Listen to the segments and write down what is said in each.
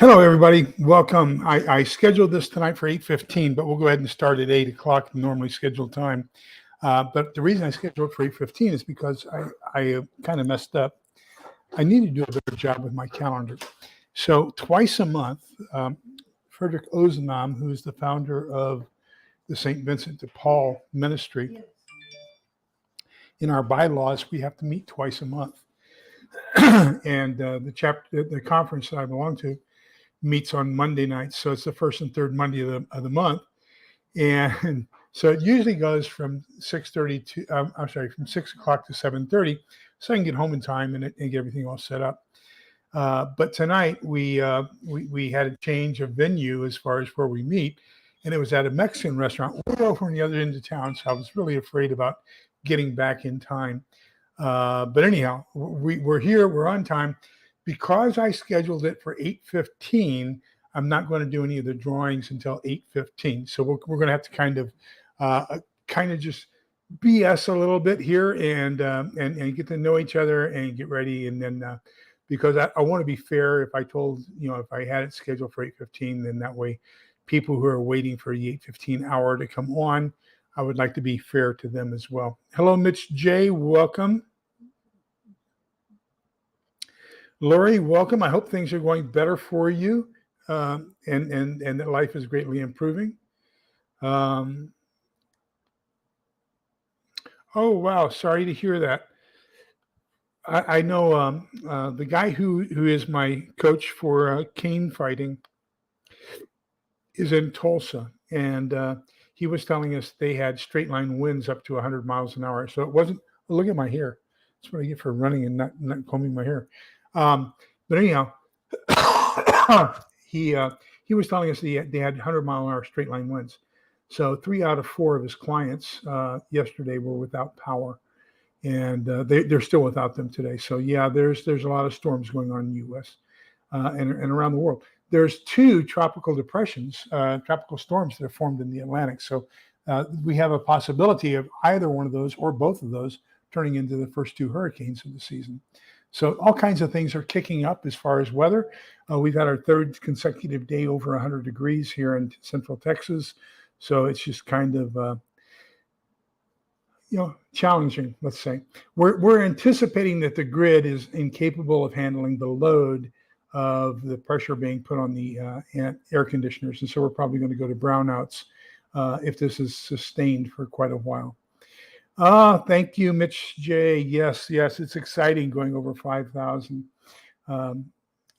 Hello, everybody. Welcome. I scheduled this tonight for 8:15, but we'll go ahead and start at 8 o'clock, normally scheduled time. But the reason I scheduled it for 8:15 is because I kind of messed up. I need to do a better job with my calendar. So twice a month, Frederick Ozanam, who is the founder of the St. Vincent de Paul Ministry, in our bylaws, we have to meet twice a month. And the conference that I belong to meets on Monday nights, so it's the first and third Monday of the month, and so it usually goes from 6:30 to from 6 o'clock to 7:30, so I can get home in time and get everything all set up. But tonight we had a change of venue as far as where we meet, and it was at a Mexican restaurant way over on the other end of town. So I was really afraid about getting back in time. But anyhow, we're here. We're on time. Because I scheduled it for 8:15, I'm not going to do any of the drawings until 8:15. So we're going to have to kind of just BS a little bit here and get to know each other and get ready. And then because I want to be fair, if I had it scheduled for 8:15, then that way people who are waiting for the 8:15 hour to come on, I would like to be fair to them as well. Hello, Mitch J. Welcome. Lori, welcome. I hope things are going better for you, and that life is greatly improving. Oh, wow. Sorry to hear that. I know the guy who is my coach for cane fighting is in Tulsa, and he was telling us they had straight line winds up to 100 miles an hour. So it wasn't. Look at my hair. That's what I get for running and not combing my hair. But anyhow, he was telling us they had 100-mile-an-hour straight line winds. So 3 out of 4 of his clients yesterday were without power, and they're still without them today. So yeah, there's a lot of storms going on in the U.S. And around the world. There's 2 tropical depressions, tropical storms that are formed in the Atlantic. So we have a possibility of either one of those or both of those turning into the first 2 hurricanes of the season. So all kinds of things are kicking up as far as weather. We've had our 3rd consecutive day over 100 degrees here in Central Texas. So it's just kind of, challenging, let's say. We're anticipating that the grid is incapable of handling the load of the pressure being put on the air conditioners. And so we're probably going to go to brownouts if this is sustained for quite a while. Thank you, Mitch J. Yes, it's exciting going over 5,000. And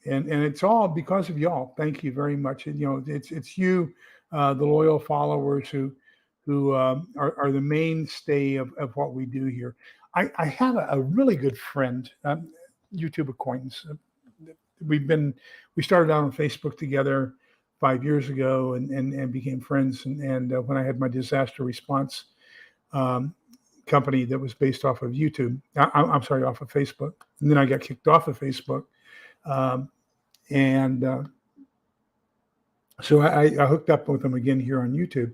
it's all because of y'all. Thank you very much. And, it's you, the loyal followers who are the mainstay of what we do here. I have a really good friend, YouTube acquaintance. We started out on Facebook together 5 years ago and became friends. And when I had my disaster response company that was based off of YouTube. I'm sorry, off of Facebook. And then I got kicked off of Facebook. So I hooked up with him again here on YouTube.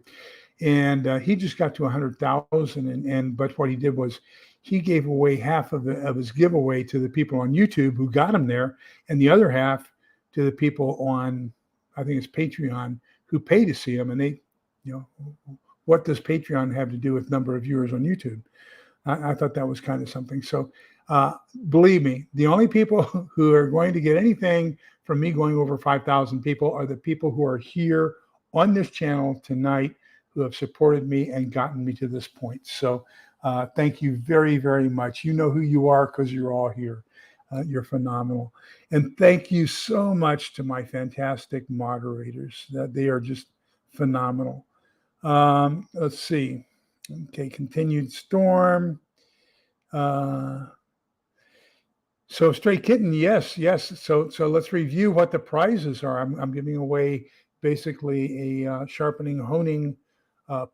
And he just got to 100,000. But what he did was he gave away half of his giveaway to the people on YouTube who got him there, and the other half to the people on, I think it's Patreon, who pay to see him. And they, what does Patreon have to do with number of viewers on YouTube? I thought that was kind of something. So believe me, the only people who are going to get anything from me going over 5,000 people are the people who are here on this channel tonight who have supported me and gotten me to this point. So thank you very, very much. You know who you are because you're all here. You're phenomenal. And thank you so much to my fantastic moderators. They are just phenomenal. Let's see. Okay, continued storm. So Stray Kitten, yes. So let's review what the prizes are. I'm giving away basically a sharpening honing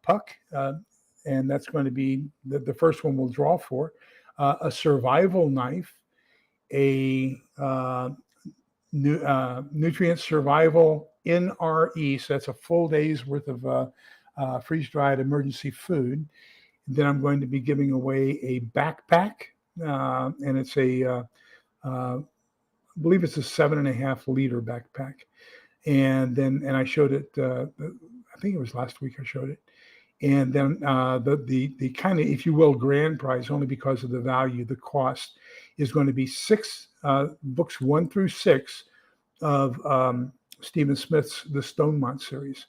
puck, and that's going to be the first one we'll draw for. A survival knife, a nutrient survival NRE, so that's a full day's worth of freeze-dried emergency food. Then I'm going to be giving away a backpack, and it's a believe it's a 7.5 liter backpack. And I showed it, I think it was last week I showed it. And then the kind of, if you will, grand prize, only because of the value, the cost, is going to be 6 books 1 through 6 of Stephen Smith's The Stonemont series.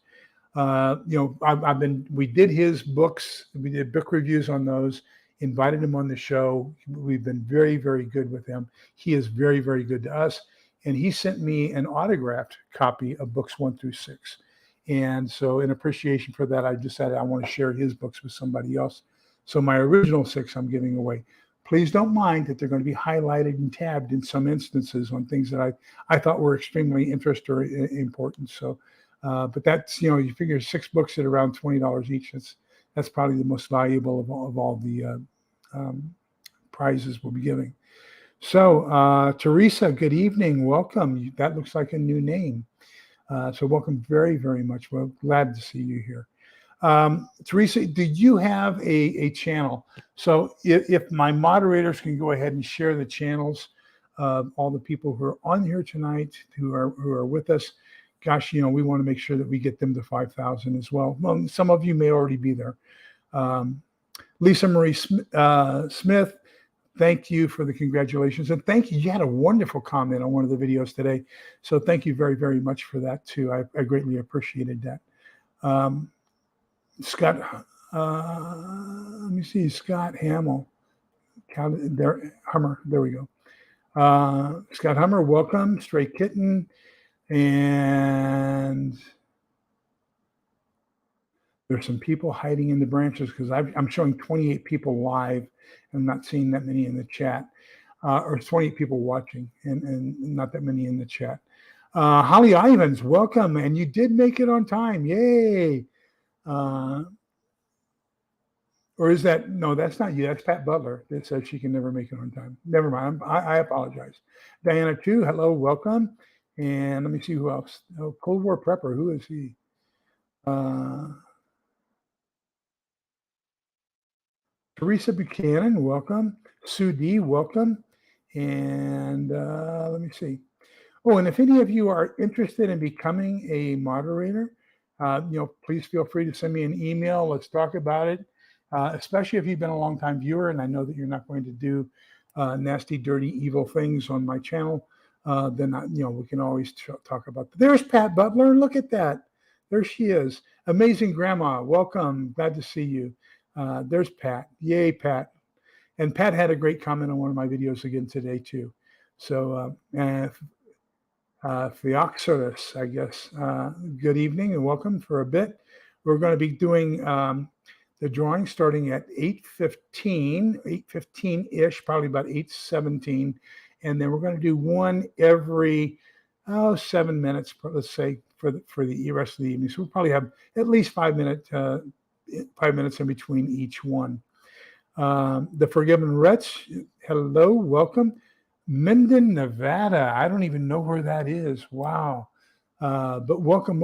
We did his books, we did book reviews on those, invited him on the show. We've been very, very good with him. He is very, very good to us. And he sent me an autographed copy of books 1 through 6. And so in appreciation for that, I decided I want to share his books with somebody else. So my original 6 I'm giving away. Please don't mind that they're going to be highlighted and tabbed in some instances on things that I thought were extremely interesting or important. So, but that's, you figure 6 books at around $20 each. That's probably the most valuable of all the prizes we'll be giving. So, Teresa, good evening. Welcome. That looks like a new name. So welcome very, very much. Well, glad to see you here. Teresa, did you have a channel? So if my moderators can go ahead and share the channels of all the people who are on here tonight, who are with us, gosh, we want to make sure that we get them to 5,000 as well. Well, some of you may already be there. Lisa Marie Smith, thank you for the congratulations. And thank you. You had a wonderful comment on one of the videos today. So thank you very, very much for that too. I greatly appreciated that. Scott, let me see, Scott Hamill, Hummer, there we go. Scott Hummer, welcome. Stray Kitten. And there's some people hiding in the branches because I'm showing 28 people live. I'm not seeing that many in the chat, or 28 people watching and not that many in the chat. Holly Ivans, welcome. And you did make it on time. Yay. Or is that, no, that's not you. That's Pat Butler that says she can never make it on time. Never mind. I apologize. Diana too. Hello, welcome. And let me see who else. Oh, Cold War Prepper. Who is he? Teresa Buchanan, welcome. Sue D, welcome. And let me see. Oh, and if any of you are interested in becoming a moderator, please feel free to send me an email. Let's talk about it. Especially if you've been a long-time viewer, and I know that you're not going to do nasty, dirty, evil things on my channel, then we can always talk about that. There's Pat Butler. Look at that. There she is. Amazing Grandma. Welcome. Glad to see you. There's Pat. Yay, Pat. And Pat had a great comment on one of my videos again today, too. So, Theoxorus, I guess. Good evening and welcome for a bit. We're going to be doing the drawing starting at 8:15-ish, probably about 8:17. And then we're going to do one every 7 minutes, let's say, for the rest of the evening. So we'll probably have at least 5 minutes in between each one. The Forgiven Wretch, hello, welcome. Minden, Nevada. I don't even know where that is. Wow. But welcome.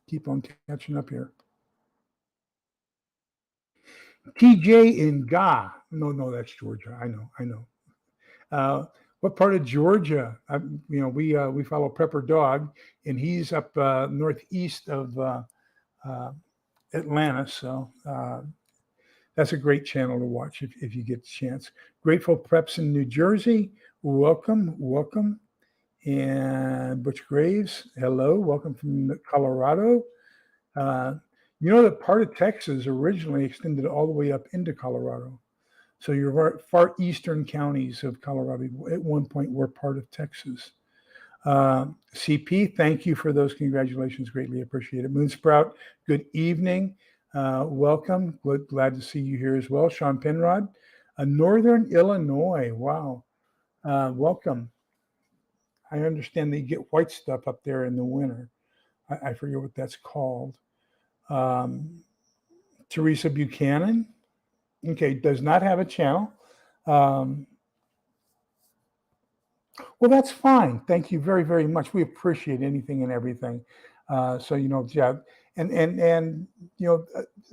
Keep on catching up here. TJ in Ga. No, that's Georgia. I know. What part of Georgia? We follow Prepper Dog, and he's up northeast of Atlanta. So that's a great channel to watch if you get the chance. Grateful Preps in New Jersey. Welcome. And Butch Graves, hello. Welcome from Colorado. That part of Texas originally extended all the way up into Colorado. So your far eastern counties of Colorado at one point were part of Texas. CP, thank you for those congratulations. Greatly appreciate it. Moonsprout, good evening. Welcome. Glad to see you here as well. Sean Penrod, Northern Illinois. Wow. Welcome. I understand they get white stuff up there in the winter. I forget what that's called. Teresa Buchanan. Okay, does not have a channel. Well, that's fine. Thank you very, very much. We appreciate anything and everything. Yeah, and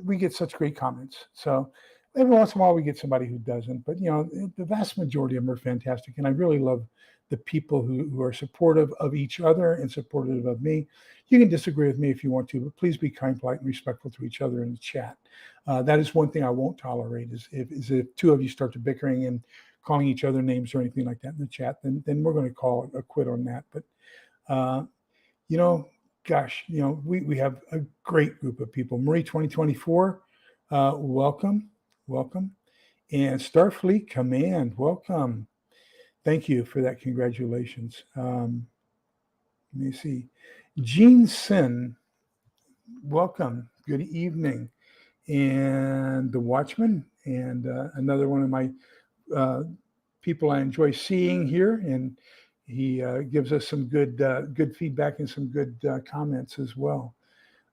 we get such great comments. So Every once in a while, we get somebody who doesn't, but the vast majority of them are fantastic, and I really love the people who are supportive of each other and supportive of me. You can disagree with me if you want to, but please be kind, polite, and respectful to each other in the chat. That is one thing I won't tolerate is if two of you start to bickering and calling each other names or anything like that in the chat, then we're going to call it a quit on that. But uh, you know, gosh, we have a great group of people. Marie 2024, welcome, welcome. And Starfleet Command, welcome. Thank you for that. Congratulations. Let me see. Jean Sin, welcome. Good evening. And the Watchman, and another one of my people I enjoy seeing here, and he gives us some good feedback and some good comments as well.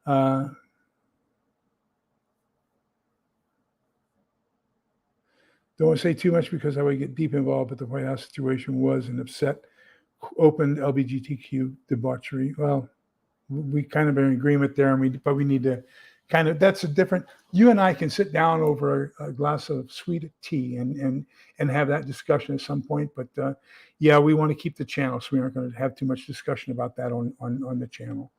Don't want to say too much because I would get deep involved, but the White House situation was an upset, open LGBTQ debauchery. Well, we kind of are in agreement there, but we need to that's a different. You and I can sit down over a glass of sweet tea and have that discussion at some point. But yeah, we want to keep the channel, so we aren't going to have too much discussion about that on the channel.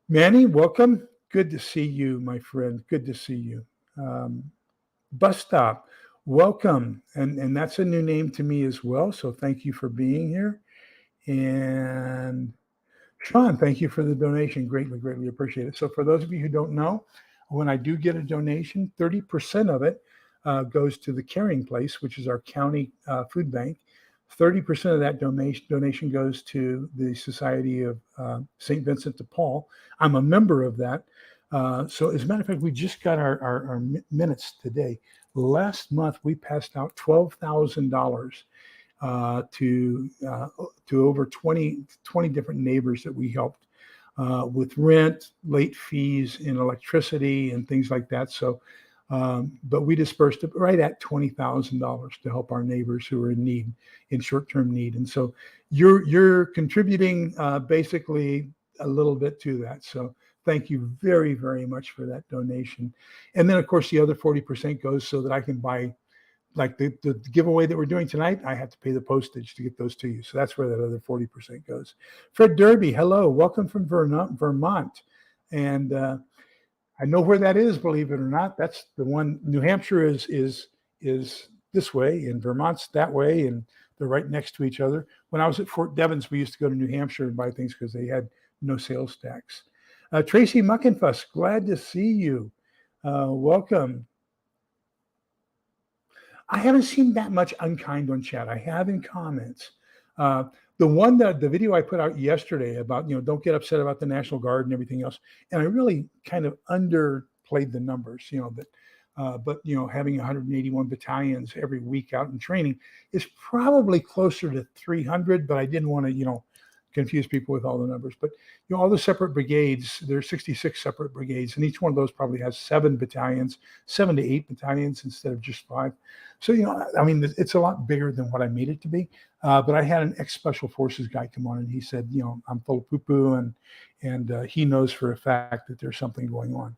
Manny, welcome. Good to see you, my friend. Good to see you. Bus Stop, welcome. And that's a new name to me as well. So thank you for being here. And Sean, thank you for the donation. Greatly, greatly appreciate it. So for those of you who don't know, when I do get a donation, 30% of it goes to the Caring Place, which is our county food bank. 30% of that donation goes to the Society of St. Vincent de Paul. I'm a member of that. So as a matter of fact, we just got our minutes today. Last month, we passed out $12,000 to over 20 different neighbors that we helped with rent, late fees, and electricity and things like that. So, but we dispersed it right at $20,000 to help our neighbors who are in need, in short-term need. And so you're contributing basically a little bit to that. So thank you very, very much for that donation. And then, of course, the other 40% goes so that I can buy, like the giveaway that we're doing tonight, I have to pay the postage to get those to you. So that's where that other 40% goes. Fred Derby, hello, welcome from Vermont. And I know where that is, believe it or not. That's the one. New Hampshire is this way, and Vermont's that way, and they're right next to each other. When I was at Fort Devens, we used to go to New Hampshire and buy things because they had no sales tax. Tracy Muckenfuss, glad to see you. Welcome. I haven't seen that much unkind on chat. I have in comments. The video I put out yesterday about, don't get upset about the National Guard and everything else. And I really kind of underplayed the numbers, but having 181 battalions every week out in training is probably closer to 300, but I didn't want to, confuse people with all the numbers. But all the separate brigades, there are 66 separate brigades, and each one of those probably has 7 to 8 battalions instead of just 5. So it's a lot bigger than what I made it to be. But I had an ex-special forces guy come on, and he said, I'm full of poo-poo, and he knows for a fact that there's something going on.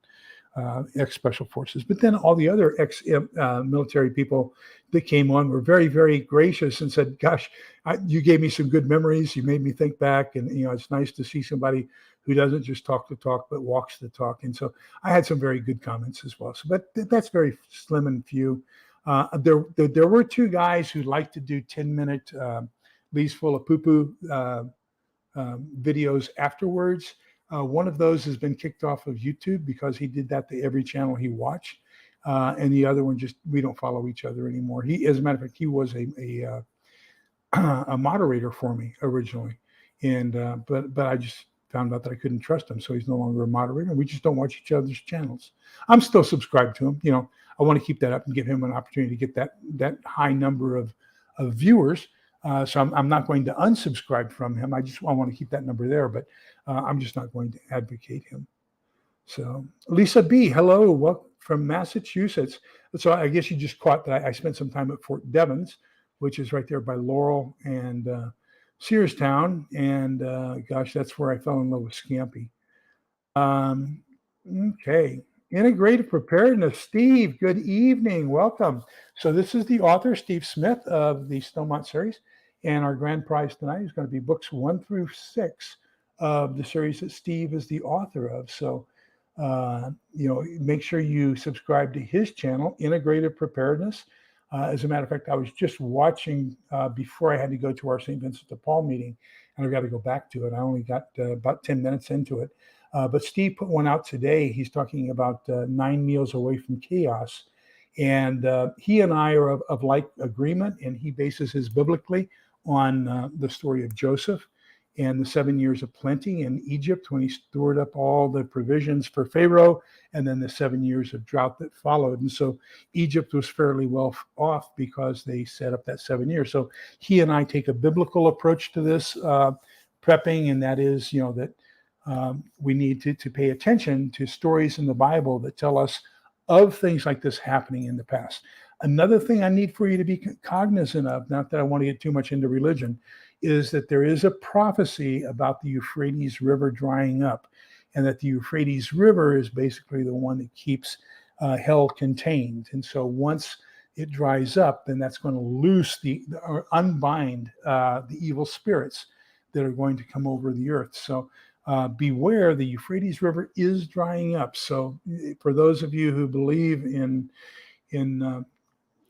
Ex-special forces, but then all the other ex-military people that came on were very, very gracious and said, gosh, you gave me some good memories. You made me think back, and it's nice to see somebody who doesn't just talk the talk but walks the talk. And so I had some very good comments as well. So, but that's very slim and few. There were 2 guys who liked to do 10-minute leaves full of poo-poo videos afterwards. One of those has been kicked off of YouTube because he did that to every channel he watched. And the other one, we don't follow each other anymore. He, as a matter of fact, he was a moderator for me originally. And, but I just found out that I couldn't trust him. So he's no longer a moderator. We just don't watch each other's channels. I'm still subscribed to him. I want to keep that up and give him an opportunity to get that high number of viewers. So I'm not going to unsubscribe from him. I want to keep that number there, but I'm just not going to advocate him. So Lisa B, hello, welcome from Massachusetts. So I guess you just caught that I spent some time at Fort Devens, which is right there by Laurel and Searstown. And gosh, that's where I fell in love with Scampi. Okay. Integrative Preparedness. Steve, good evening. Welcome. So this is the author, Steve Smith, of the Stonemont series. And our grand prize tonight is going to be books 1 through 6 of the series that Steve is the author of. So, make sure you subscribe to his channel, Integrative Preparedness. As a matter of fact, I was just watching before I had to go to our St. Vincent de Paul meeting, and I've got to go back to it. I only got about 10 minutes into it. But Steve put one out today. He's talking about 9 meals away from chaos. And he and I are of like agreement, and he bases his biblically on the story of Joseph and the 7 years of plenty in Egypt when he stored up all the provisions for Pharaoh, and then the 7 years of drought that followed. And so Egypt was fairly well off because they set up that 7 years. So he and I take a biblical approach to this prepping, and that is, that we need to pay attention to stories in the Bible that tell us of things like this happening in the past. Another thing I need for you to be cognizant of, not that I want to get too much into religion, is that there is a prophecy about the Euphrates River drying up, and that the Euphrates River is basically the one that keeps hell contained. And so once it dries up, then that's going to loose or unbind the evil spirits that are going to come over the earth. So beware, the Euphrates River is drying up. So for those of you who believe in the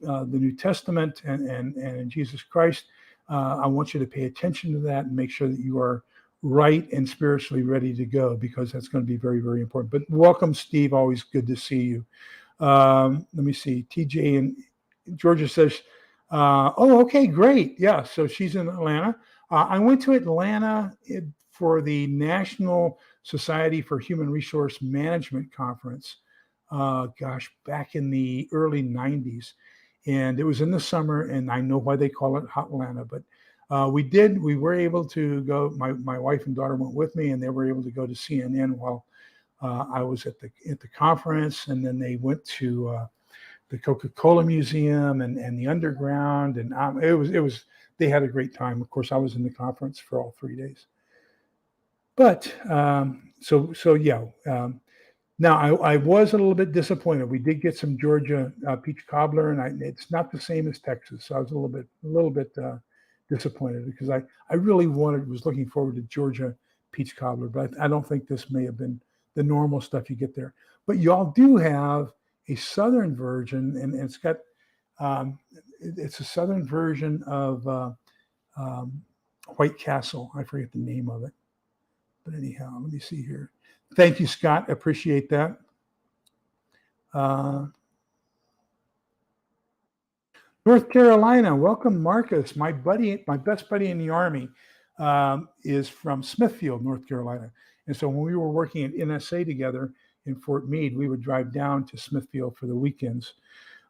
New Testament and in Jesus Christ, I want you to pay attention to that and make sure that you are right and spiritually ready to go, because that's going to be very, very important. But welcome, Steve. Always good to see you. Let me see. TJ and Georgia says, okay, great. Yeah, so she's in Atlanta. I went to Atlanta for the National Society for Human Resource Management Conference, back in the early 90s. And it was in the summer, and I know why they call it Hot Atlanta, but we were able to go. My wife and daughter went with me, and they were able to go to CNN while I was at the conference. And then they went to the Coca-Cola Museum and the Underground, and they had a great time. Of course, I was in the conference for all 3 days. But now I was a little bit disappointed. We did get some Georgia peach cobbler, and it's not the same as Texas. So I was a little bit disappointed, because I really was looking forward to Georgia peach cobbler, but I don't think this may have been the normal stuff you get there. But y'all do have a southern version, and it's got it's a southern version of White Castle. I forget the name of it, but anyhow, let me see here. Thank you, Scott. Appreciate that. North Carolina, welcome, Marcus. My best buddy in the Army is from Smithfield, North Carolina. And so when we were working at NSA together in Fort Meade, we would drive down to Smithfield for the weekends.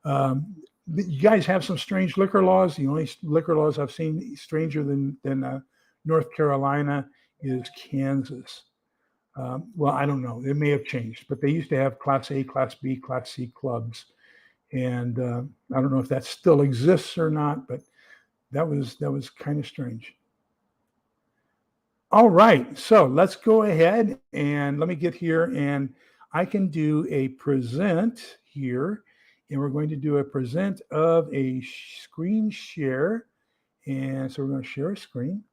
You guys have some strange liquor laws. The only liquor laws I've seen stranger than North Carolina is Kansas. Well, I don't know. It may have changed, but they used to have Class A, Class B, Class C clubs. And I don't know if that still exists or not, but that was kind of strange. All right, so let's go ahead and let me get here, and I can do a present here, and we're going to do a present of a screen share. And so we're going to share a screen,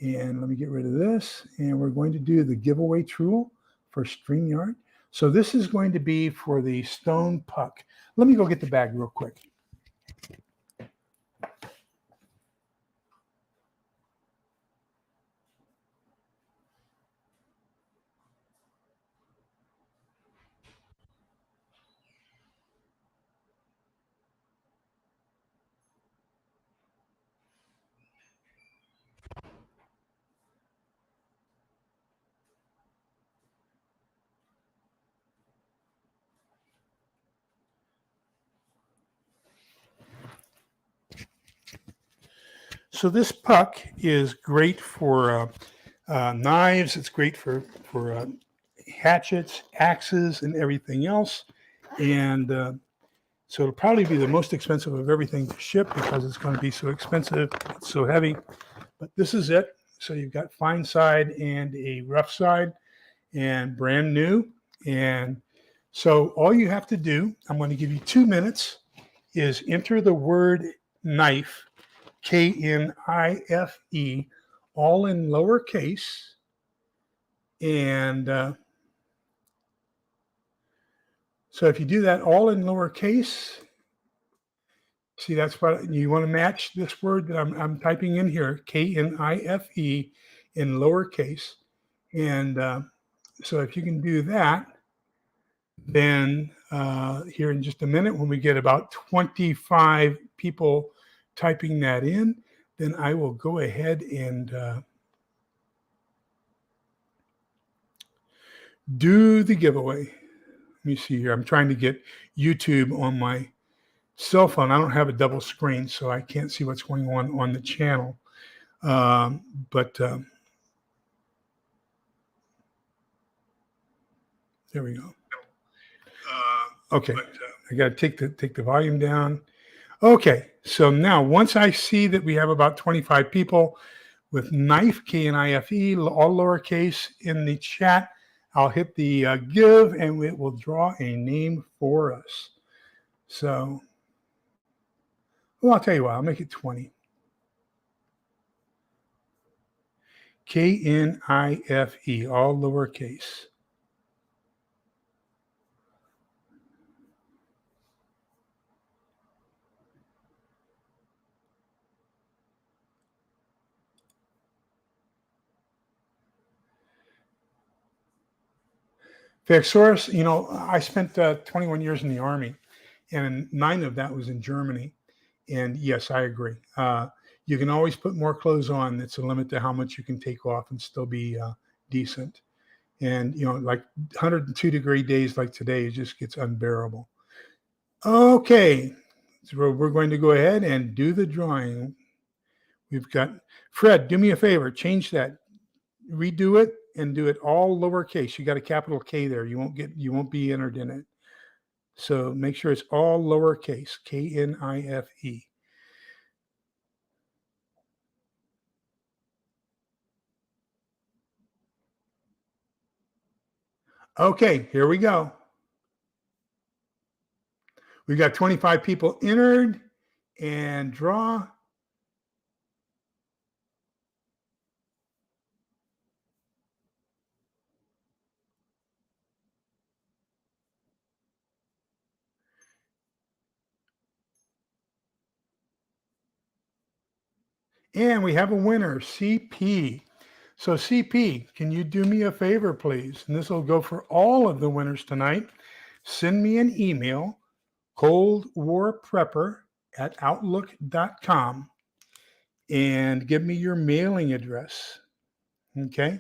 and let me get rid of this, and we're going to do the giveaway tool for StreamYard. So this is going to be for the stone puck. Let me go get the bag real quick. So this puck is great for knives. It's great for hatchets, axes, and everything else. And so it'll probably be the most expensive of everything to ship, because it's going to be so expensive. It's so heavy. But this is it. So you've got fine side and a rough side, and brand new. And So all you have to do, I'm going to give you 2 minutes, is enter the word knife, Knife, all in lowercase. And so if you do that all in lowercase, see, that's what you want to match this word that I'm typing in here, Knife in lowercase. And so if you can do that, then here in just a minute, when we get about 25 people typing that in, then I will go ahead and do the giveaway. Let me see here. I'm trying to get YouTube on my cell phone. I don't have a double screen, so I can't see what's going on the channel. But there we go. Okay, I got to take the volume down. Okay, so now once I see that we have about 25 people with knife, Knife, all lowercase in the chat, I'll hit the give and it will draw a name for us. So, well, I'll tell you what, I'll make it 20. Knife, all lowercase. Vaxoris, I spent 21 years in the Army, and 9 of that was in Germany. And yes, I agree. You can always put more clothes on. It's a limit to how much you can take off and still be decent. And, like 102-degree days like today, it just gets unbearable. Okay, so we're going to go ahead and do the drawing. We've got Fred, do me a favor, change that, redo it and do it all lowercase. You got a capital K there. You won't be entered in it. So make sure it's all lowercase, Knife. Okay, here we go. We've got 25 people entered and draw. And we have a winner, CP. So CP, can you do me a favor, please? And this will go for all of the winners tonight. Send me an email, coldwarprepper@outlook.com, and give me your mailing address. Okay.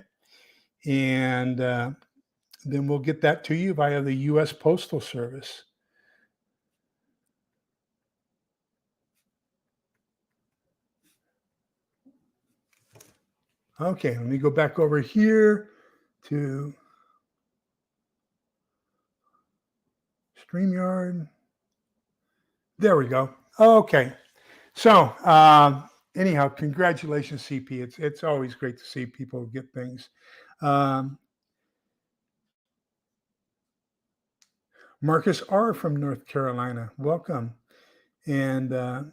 And then we'll get that to you via the U.S. Postal Service. Okay, let me go back over here to StreamYard. There we go. Okay. So anyhow, congratulations, CP. It's always great to see people get things. Marcus R. from North Carolina, welcome. And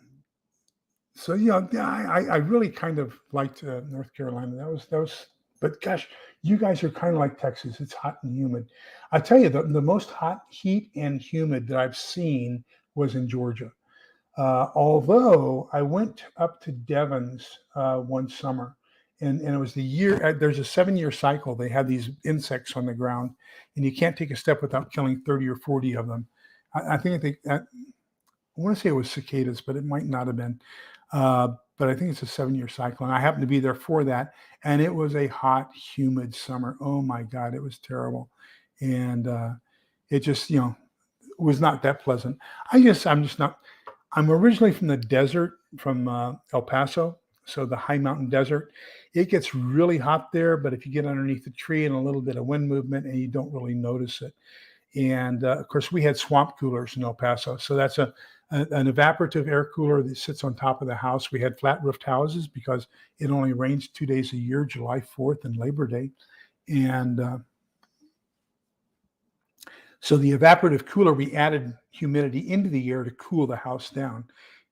so I really kind of liked North Carolina. That was. But gosh, you guys are kind of like Texas. It's hot and humid. I tell you, the most hot, heat, and humid that I've seen was in Georgia. Although I went up to Devon's one summer, and it was the year. There's a 7-year cycle. They have these insects on the ground, and you can't take a step without killing 30 or 40 of them. I want to say it was cicadas, but it might not have been. But I think it's a 7-year cycle, and I happened to be there for that. And it was a hot, humid summer. Oh my God, it was terrible, and it just was not that pleasant. I'm just not. I'm originally from the desert, from El Paso, so the high mountain desert. It gets really hot there, but if you get underneath the tree and a little bit of wind movement, and you don't really notice it. And of course, we had swamp coolers in El Paso, so that's an evaporative air cooler that sits on top of the house. We had flat roofed houses because it only rains 2 days a year, July 4th and Labor Day, and So the evaporative cooler, we added humidity into the air to cool the house down.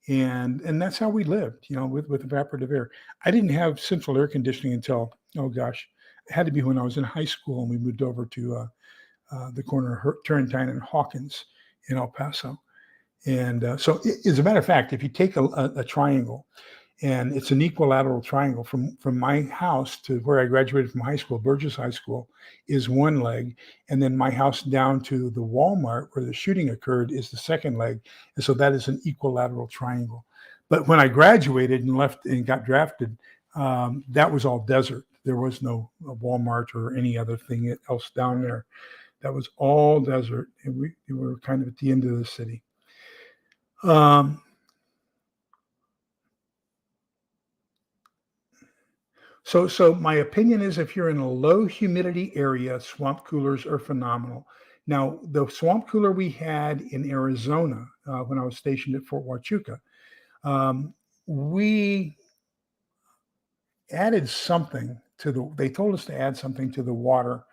And that's how we lived, with evaporative air. I didn't have central air conditioning until, oh gosh, it had to be when I was in high school and we moved over to the corner of Turrentine and Hawkins in El Paso. And so, as a matter of fact, if you take a triangle, and it's an equilateral triangle from my house to where I graduated from high school, Burgess High School, is one leg, and then my house down to the Walmart where the shooting occurred is the second leg, and so that is an equilateral triangle. But when I graduated and left and got drafted, that was all desert. There was no Walmart or any other thing else down there. That was all desert, and we were kind of at the end of the city. So my opinion is if you're in a low humidity area, swamp coolers are phenomenal. Now, the swamp cooler we had in Arizona when I was stationed at Fort Huachuca, we added something they told us to add something to the water.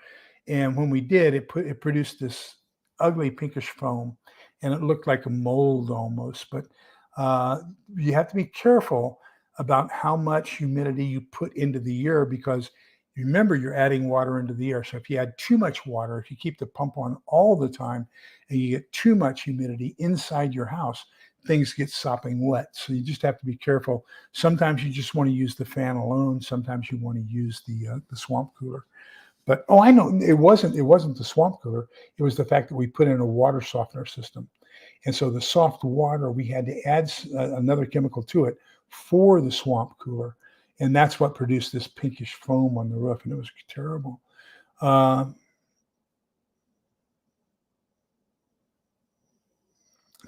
And when we did, it produced this ugly pinkish foam, and it looked like a mold almost. But uh, you have to be careful about how much humidity you put into the air, because remember, you're adding water into the air. So if you add too much water, if you keep the pump on all the time and you get too much humidity inside your house, things get sopping wet. So you just have to be careful. Sometimes you just want to use the fan alone. Sometimes you want to use the swamp cooler. But I know it wasn't the swamp cooler. It was the fact that we put in a water softener system, and so the soft water, we had to add another chemical to it for the swamp cooler, and that's what produced this pinkish foam on the roof, and it was terrible. Uh,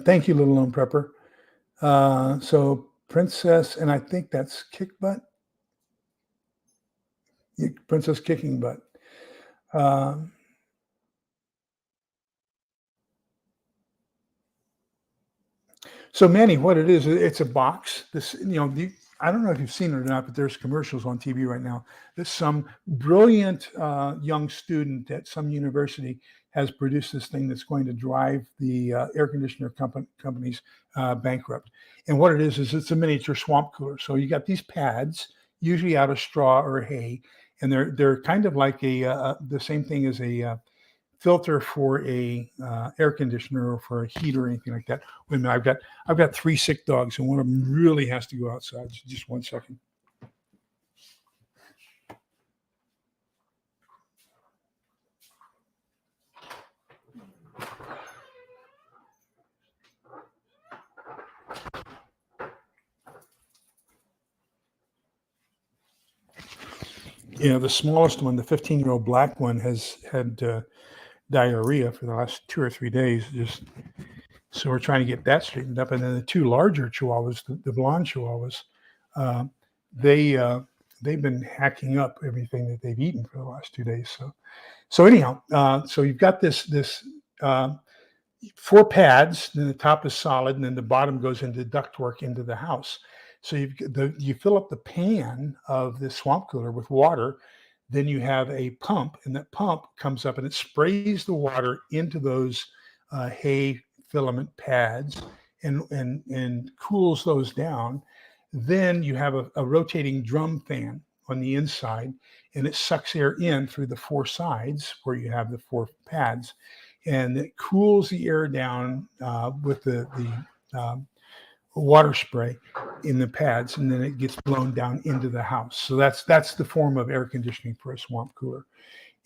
Thank you, Little Lone Prepper. So Princess, and I think that's Kick Butt. Princess Kicking Butt. Um, So Manny, what it is, it's a box. I don't know if you've seen it or not, but there's commercials on TV right now that some brilliant young student at some university has produced this thing that's going to drive the air conditioner companies bankrupt. And what it is it's a miniature swamp cooler. So you got these pads, usually out of straw or hay, and they're kind of like the same thing as a filter for a air conditioner or for a heater or anything like that. Wait a minute, I've got 3 sick dogs, and one of them really has to go outside. Just 1 second. Yeah, the smallest one, the 15-year-old black one, has had diarrhea for the last 2 or 3 days. So we're trying to get that straightened up. And then the 2 larger Chihuahuas, the blonde Chihuahuas, uh, they they've been hacking up everything that they've eaten for the last 2 days. So anyhow, so you've got this 4 pads, then the top is solid, and then the bottom goes into ductwork into the house. So you fill up the pan of the swamp cooler with water, then you have a pump, and that pump comes up and it sprays the water into those hay filament pads and cools those down. Then you have a rotating drum fan on the inside, and it sucks air in through the 4 sides where you have the 4 pads, and it cools the air down with the water spray in the pads, and then it gets blown down into the house. So that's the form of air conditioning for a swamp cooler,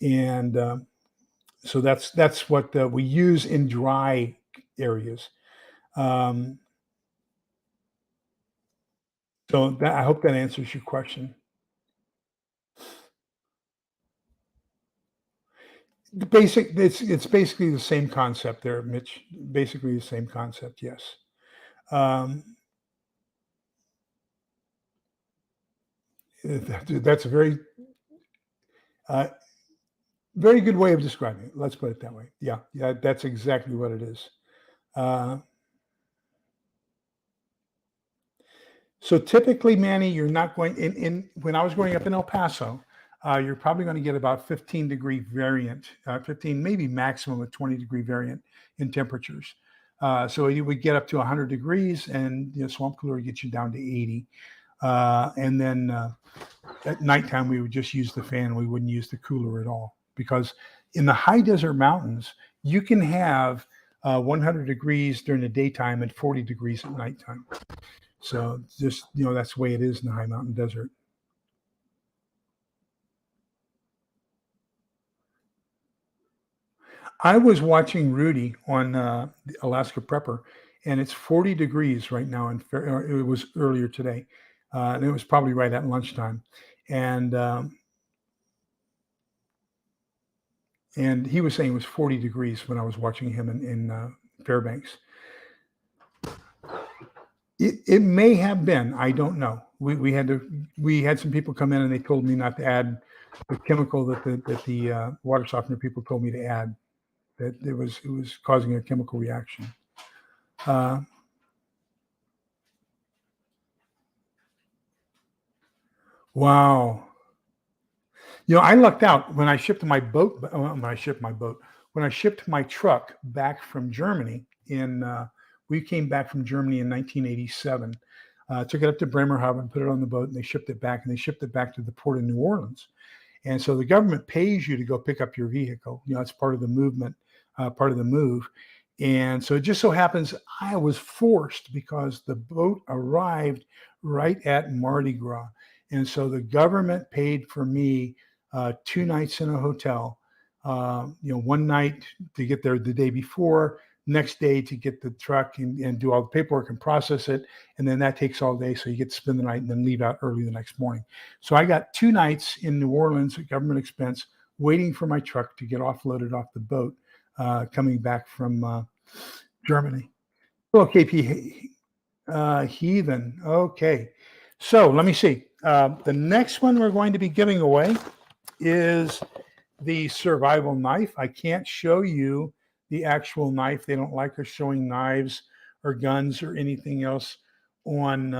and so that's what we use in dry areas. Um, so I hope that answers your question. It's basically the same concept there, Mitch. Basically the same concept, yes. Um, that's a uh, very good way of describing it. Let's put it that way. Yeah, that's exactly what it is. Uh, so typically, Manny, you're not going in. When I was growing up in El Paso, you're probably going to get about 15-degree variant, 15, maybe maximum of 20-degree variant in temperatures. So you would get up to 100 degrees, and swamp cooler would get you down to 80. And then at nighttime, we would just use the fan. We wouldn't use the cooler at all, because in the high desert mountains, you can have 100 degrees during the daytime and 40 degrees at nighttime. So just, that's the way it is in the high mountain desert. I was watching Rudy on the Alaska Prepper, and it's 40 degrees right now. It was earlier today, and it was probably right at lunchtime. And he was saying it was 40 degrees when I was watching him in Fairbanks. It may have been. I don't know. We had some people come in and they told me not to add the chemical that the water softener people told me to add. That it was causing a chemical reaction. Wow. I lucked out when I shipped my boat. When I shipped my truck back from Germany we came back from Germany in 1987. Took it up to Bremerhaven, put it on the boat, and they shipped it back. And they shipped it back to the port of New Orleans. And so the government pays you to go pick up your vehicle. It's part of the movement, part of the move. And so it just so happens I was forced, because the boat arrived right at Mardi Gras. And so the government paid for me 2 nights in a hotel, one night to get there the day before, next day to get the truck and do all the paperwork and process it. And then that takes all day. So you get to spend the night and then leave out early the next morning. So I got 2 nights in New Orleans at government expense, waiting for my truck to get offloaded off the boat, coming back from Germany. Okay, heathen. Okay. So let me see. The next one we're going to be giving away is the survival knife. I can't show you the actual knife. They don't like us showing knives or guns or anything else on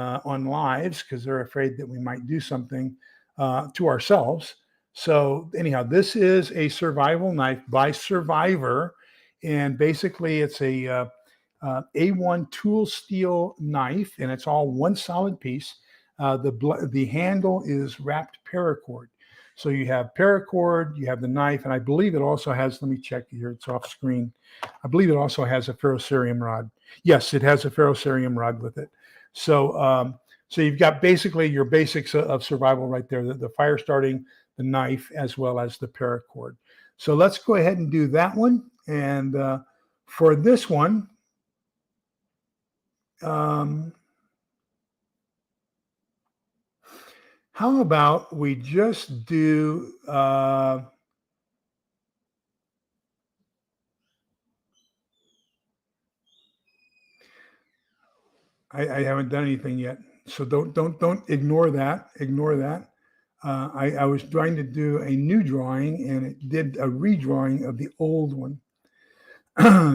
lives, because they're afraid that we might do something to ourselves. So anyhow, this is a survival knife by Survivor, and basically it's a A1 tool steel knife, and it's all one solid piece. The handle is wrapped paracord. So you have paracord, you have the knife, and I believe it also has, let me check here, it's off screen. I believe it also has a ferrocerium rod. Yes, it has a ferrocerium rod with it. So you've got basically your basics of survival right there, the fire starting, the knife, as well as the paracord. So let's go ahead and do that one. And for this one, how about we just do I haven't done anything yet, so don't ignore that. Ignore that. I was trying to do a new drawing, and it did a redrawing of the old one.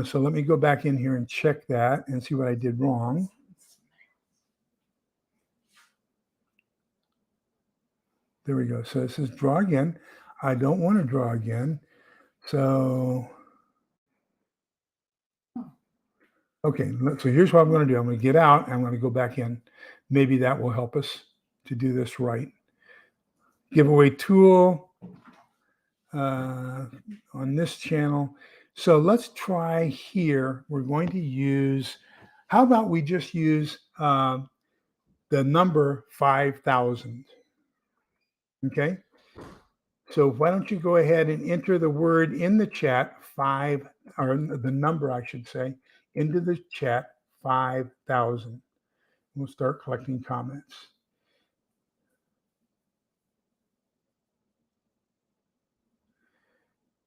So let me go back in here and check that and see what I did wrong. There we go. So it says draw again. I don't want to draw again. So, okay, so here's what I'm going to do. I'm going to get out, and I'm going to go back in. Maybe that will help us to do this right. Giveaway tool on this channel. So let's try here. We're going to use, how about we just use the number 5,000. Okay. So why don't you go ahead and enter the word in the chat, or the number, I should say, into the chat, 5,000. We'll start collecting comments.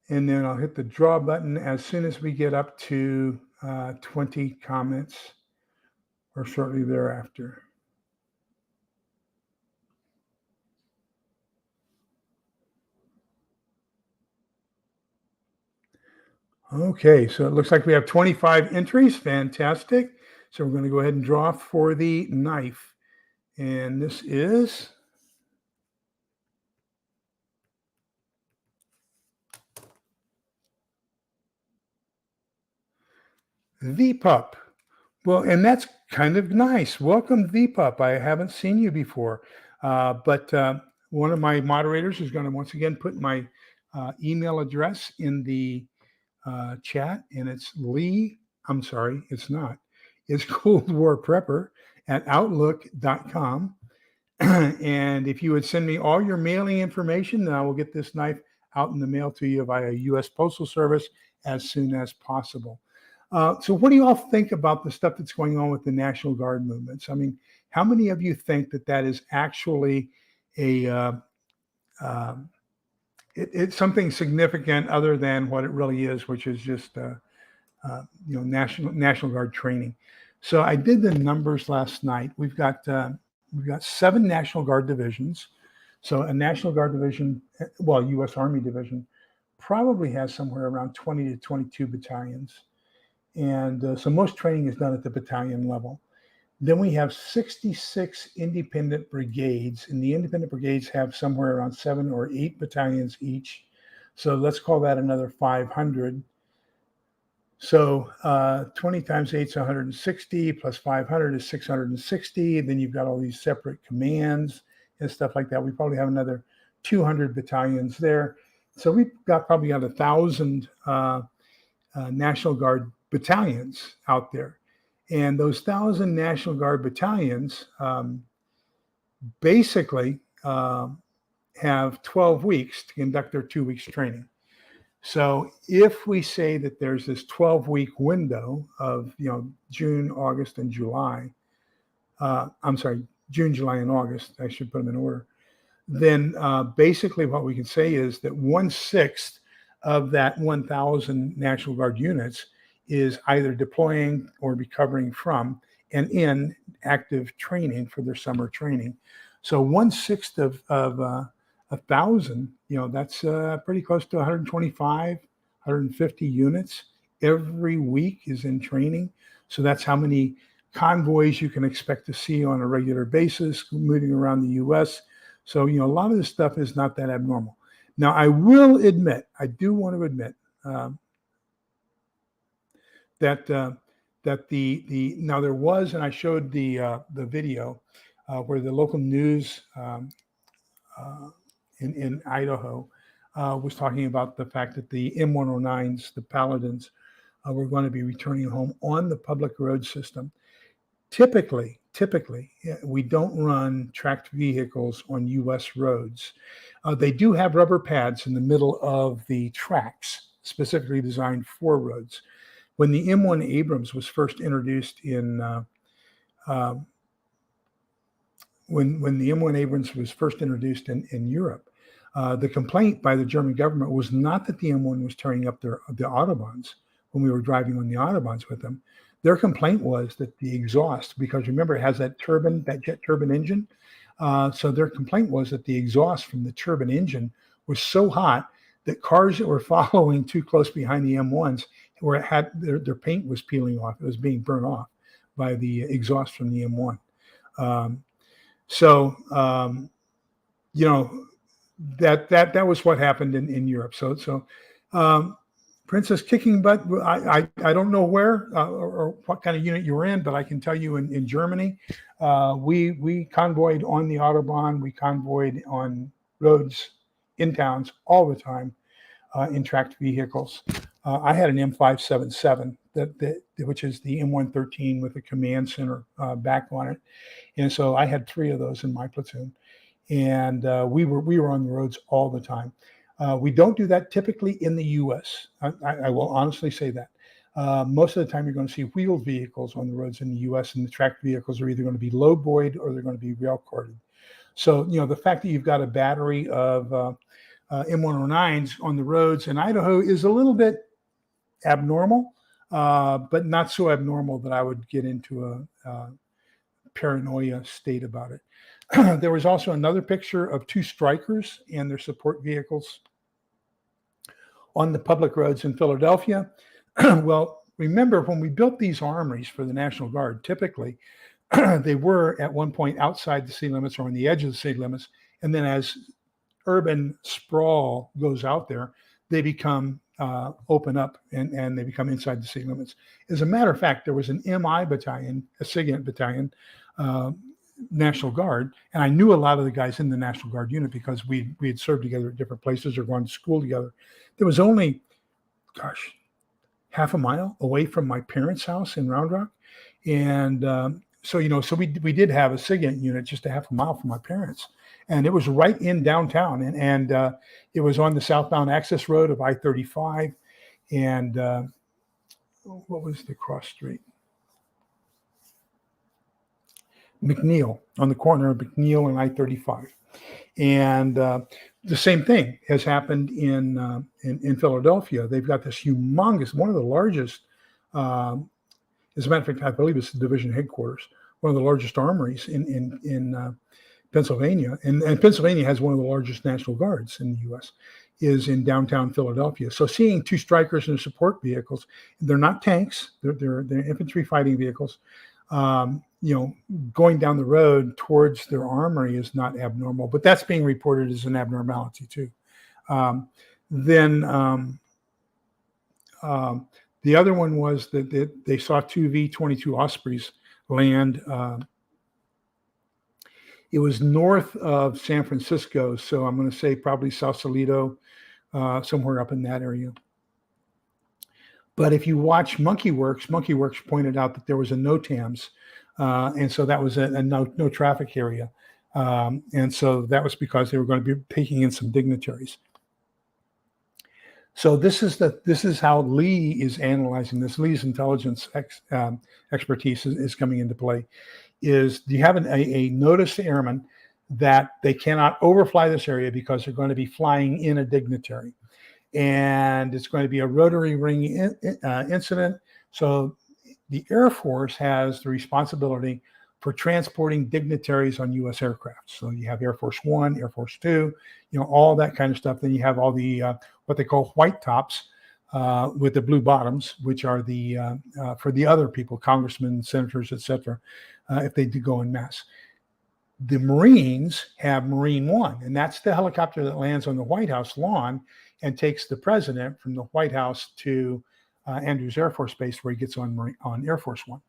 And then I'll hit the draw button as soon as we get up to 20 comments, or shortly thereafter. Okay, so it looks like we have 25 entries. Fantastic. So we're going to go ahead and draw for the knife. And this is The Pup. Well, and that's kind of nice. Welcome, the Pup. I haven't seen you before, but one of my moderators is going to once again put my email address in the chat, and it's Lee. I'm sorry, it's not. It's Cold War Prepper at Outlook.com. And if you would send me all your mailing information, then I will get this knife out in the mail to you via U.S. Postal Service as soon as possible. So what do you all think about the stuff that's going on with the National Guard movements? I mean, how many of you think that that is actually a it's something significant other than what it really is, which is just National Guard training? So I did the numbers last night. We've got 7 National Guard divisions. So a National Guard division, well, U.S. Army division, probably has somewhere around 20 to 22 battalions. And so most training is done at the battalion level. Then we have 66 independent brigades, and the independent brigades have somewhere around 7 or 8 battalions each. So let's call that another 500. So 20 times 8 is 160, plus 500 is 660. Then you've got all these separate commands and stuff like that. We probably have another 200 battalions there. So we've probably got 1,000 National Guard battalions out there. And those 1,000 National Guard battalions basically have 12 weeks to conduct their 2 weeks training. So if we say that there's this 12-week window of, June, August, and July, June, July, and August, I should put them in order, then basically what we can say is that 1/6 of that 1,000 National Guard units is either deploying or recovering from and in active training for their summer training. So 1/6 of 1,000, that's pretty close to 125, 150 units every week is in training. So that's how many convoys you can expect to see on a regular basis moving around the U.S. So, a lot of this stuff is not that abnormal. Now, I do want to admit that now there was, and I showed the video where the local news in Idaho was talking about the fact that the M109s, the Paladins, were going to be returning home on the public road system. Typically, we don't run tracked vehicles on U.S. roads. They do have rubber pads in the middle of the tracks, specifically designed for roads. When the M1 Abrams was first introduced in when the M1 Abrams was first introduced in Europe, the complaint by the German government was not that the M1 was tearing up the Autobahns when we were driving on the Autobahns with them. Their complaint was that the exhaust, because remember, it has that jet turbine engine. So their complaint was that the exhaust from the turbine engine was so hot that cars that were following too close behind the M1s, where it had their paint was peeling off, it was being burned off by the exhaust from the M1. That was what happened in Europe. So Princess Kicking Butt, I don't know where or what kind of unit you were in, but I can tell you in Germany, we convoyed on the Autobahn, we convoyed on roads in towns all the time in tracked vehicles. I had an M577 which is the M113 with a command center back on it, and so I had 3 of those in my platoon, and we were on the roads all the time. We don't do that typically in the U.S. I will honestly say that. Most of the time, you're going to see wheeled vehicles on the roads in the U.S., and the tracked vehicles are either going to be low buoyed or they're going to be rail corded. So, the fact that you've got a battery of M109s on the roads in Idaho is a little bit abnormal, but not so abnormal that I would get into a paranoia state about it. There was also another picture of 2 strikers and their support vehicles on the public roads in Philadelphia. Well, remember when we built these armories for the National Guard, typically they were at one point outside the city limits or on the edge of the city limits. And then as urban sprawl goes out there, they become open up and they become inside the city limits. As a matter of fact, there was an MI battalion, a SIGINT battalion, National Guard, and I knew a lot of the guys in the National Guard unit because we had served together at different places or gone to school together. There was only, half a mile away from my parents' house in Round Rock, and so we did have a SIGINT unit just a half a mile from my parents, and it was right in downtown, and it was on the southbound access road of I-35, and what was the cross street? McNeil, on the corner of McNeil and I-35. And the same thing has happened in Philadelphia. They've got this humongous, one of the largest, as a matter of fact, I believe it's the division headquarters, one of the largest armories in Pennsylvania. And Pennsylvania has one of the largest National Guards in the U.S., is in downtown Philadelphia. So seeing two Strykers and support vehicles, they're not tanks, they're infantry fighting vehicles, going down the road towards their armory is not abnormal, but that's being reported as an abnormality too. Then the other one was that they saw two V-22 Ospreys land. It was north of San Francisco, so I'm going to say probably Sausalito, somewhere up in that area. But if you watch Monkeyworks pointed out that there was a NOTAMs, and so that was a no traffic area. And so that was because they were going to be taking in some dignitaries. So this is how Lee is analyzing this. Lee's intelligence expertise is coming into play. Do you have a notice to airmen that they cannot overfly this area because they're going to be flying in a dignitary, and it's going to be a rotary ring incident. So the Air Force has the responsibility for transporting dignitaries on U.S. aircraft. So you have Air Force One, Air Force Two, all that kind of stuff. Then you have all the what they call white tops with the blue bottoms, which are the for the other people, congressmen, senators, etc. If they do go en masse. The Marines have Marine One, and that's the helicopter that lands on the White House lawn and takes the president from the White House to Andrews Air Force Base, where he gets on Air Force One.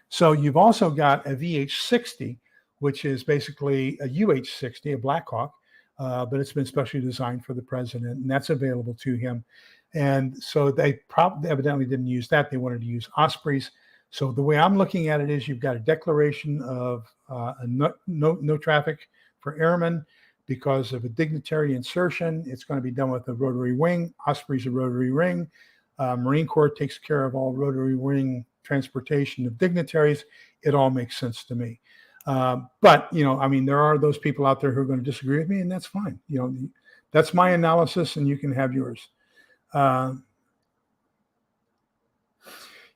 So you've also got a VH-60, which is basically a UH-60, a Black Hawk, but it's been specially designed for the president, and that's available to him. And so they evidently didn't use that. They wanted to use Ospreys. So the way I'm looking at it is you've got a declaration of no traffic for airmen because of a dignitary insertion. It's going to be done with a rotary wing. Osprey's a rotary ring. Marine Corps takes care of all rotary wing transportation of dignitaries. It all makes sense to me. But, there are those people out there who are going to disagree with me, and that's fine. That's my analysis, and you can have yours.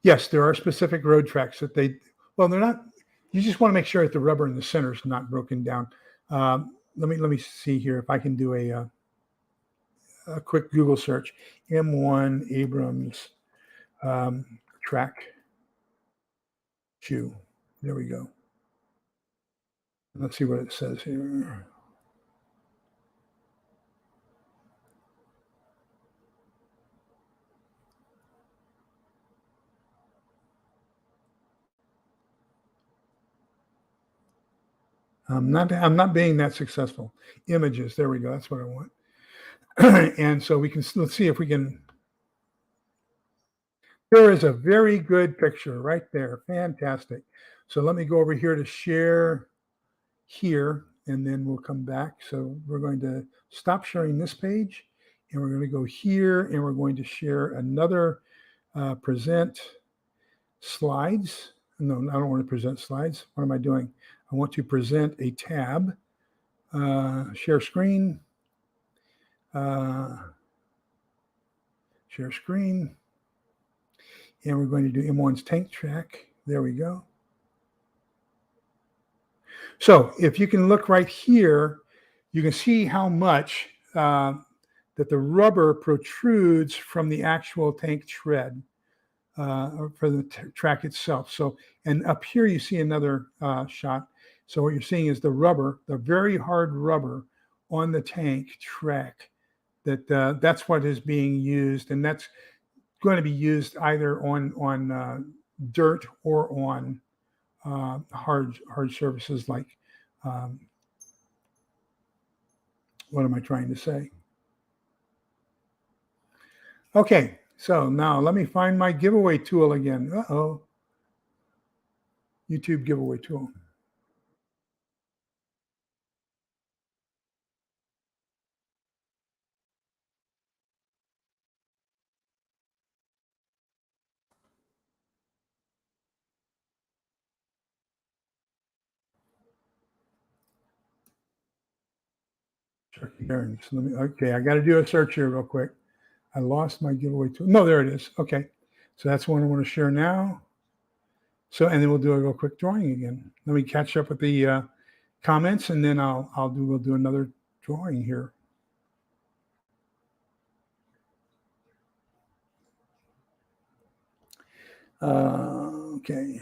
Yes, there are specific road tracks that they're not, you just want to make sure that the rubber in the center is not broken down. Let me see here if I can do a quick Google search. M1 Abrams track shoe. There we go. Let's see what it says here. I'm not being that successful. Images. There we go. That's what I want. And so let's see if we can. There is a very good picture right there. Fantastic. So let me go over here to share here, and then we'll come back. So we're going to stop sharing this page, and we're going to go here, and we're going to share another present slides. No, I don't want to present slides. What am I doing? I want to present a tab, share screen, share screen, and we're going to do M1's tank track. There we go. So if you can look right here, you can see how much that the rubber protrudes from the actual tank tread for the track itself. So, and up here you see another shot. So what you're seeing is the rubber, the very hard rubber on the tank track that's what is being used, and that's going to be used either on dirt or on hard surfaces like what am I trying to say? Okay, so now let me find my giveaway tool again. YouTube giveaway tool. So okay, I got to do a search here real quick. I lost my giveaway tool. No, there it is. Okay, so that's one I want to share now. So, and then we'll do a real quick drawing again. Let me catch up with the comments, and then we'll do another drawing here. Okay.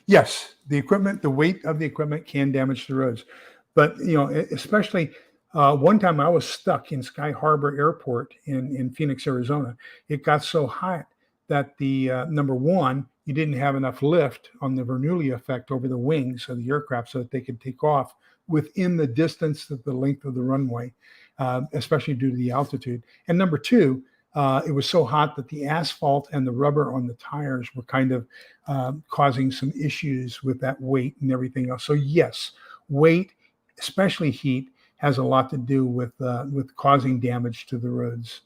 Yes, the equipment, the weight of the equipment can damage the roads, but especially one time I was stuck in Sky Harbor Airport in Phoenix, Arizona. It got so hot that the number one, you didn't have enough lift on the Bernoulli effect over the wings of the aircraft so that they could take off within the distance of the length of the runway, especially due to the altitude. And number two, it was so hot that the asphalt and the rubber on the tires were kind of causing some issues with that weight and everything else. So yes, weight, especially heat, has a lot to do with causing damage to the roads.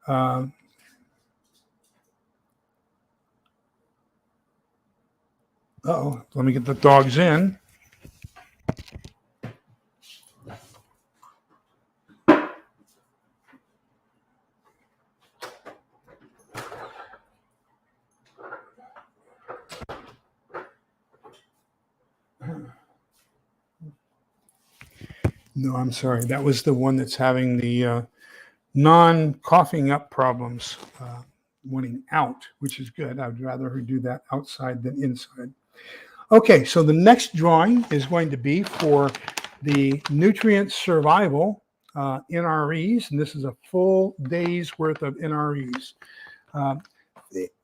Let me get the dogs in. No, I'm sorry. That was the one that's having the non-coughing up problems, wanting out, which is good. I'd rather her do that outside than inside. Okay, so the next drawing is going to be for the nutrient survival NREs, and this is a full day's worth of NREs.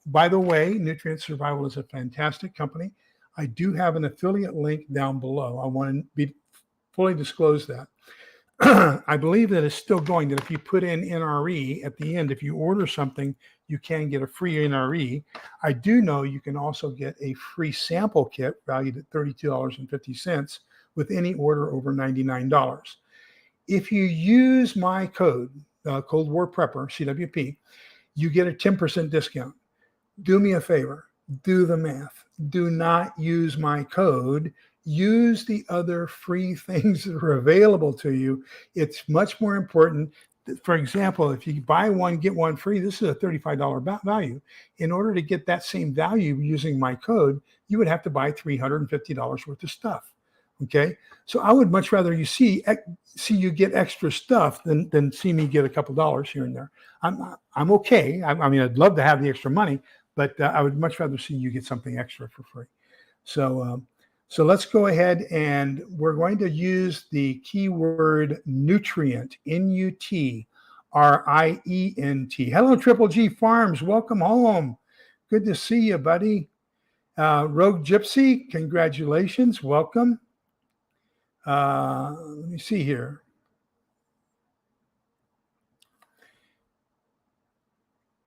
By the way, Nutrient Survival is a fantastic company. I do have an affiliate link down below. I want to be fully disclose that. I believe that it's still going, that if you put in NRE at the end, if you order something, you can get a free NRE. I do know you can also get a free sample kit valued at $32.50 with any order over $99. If you use my code, Cold War Prepper, CWP, you get a 10% discount. Do me a favor, do the math. Do not use my code. Use the other free things that are available to you. It's much more important. For example, if you buy one, get one free, this is a $35 value. In order to get that same value using my code, you would have to buy $350 worth of stuff. Okay, so I would much rather you see you get extra stuff than see me get a couple dollars here and there. I'm okay. I mean, I'd love to have the extra money, but I would much rather see you get something extra for free. So let's go ahead, and we're going to use the keyword nutrient, NUTRIENT. Hello, Triple G Farms. Welcome home. Good to see you, buddy. Rogue Gypsy, congratulations. Welcome. Let me see here.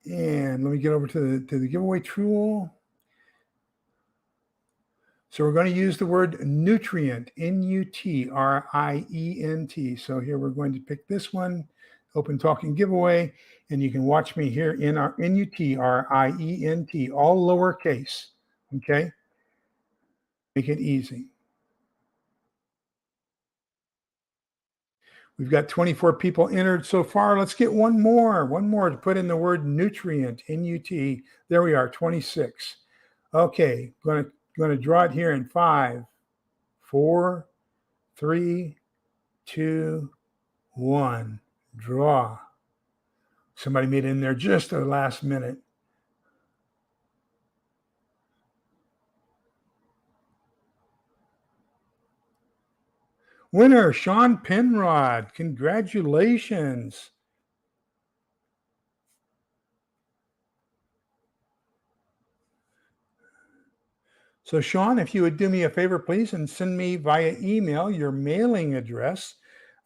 And let me get over to the giveaway tool. So we're going to use the word nutrient, NUTRIENT. So here we're going to pick this one, Open Talking Giveaway, and you can watch me here in our NUTRIENT, all lowercase. Okay, make it easy. We've got 24 people entered so far. Let's get one more to put in the word nutrient, NUT. There we are, 26. Okay, going to draw it here in 5, 4, 3, 2, 1. Draw. Somebody made it in there just at the last minute. Winner, Sean Penrod. Congratulations. So, Sean, if you would do me a favor, please, and send me via email your mailing address,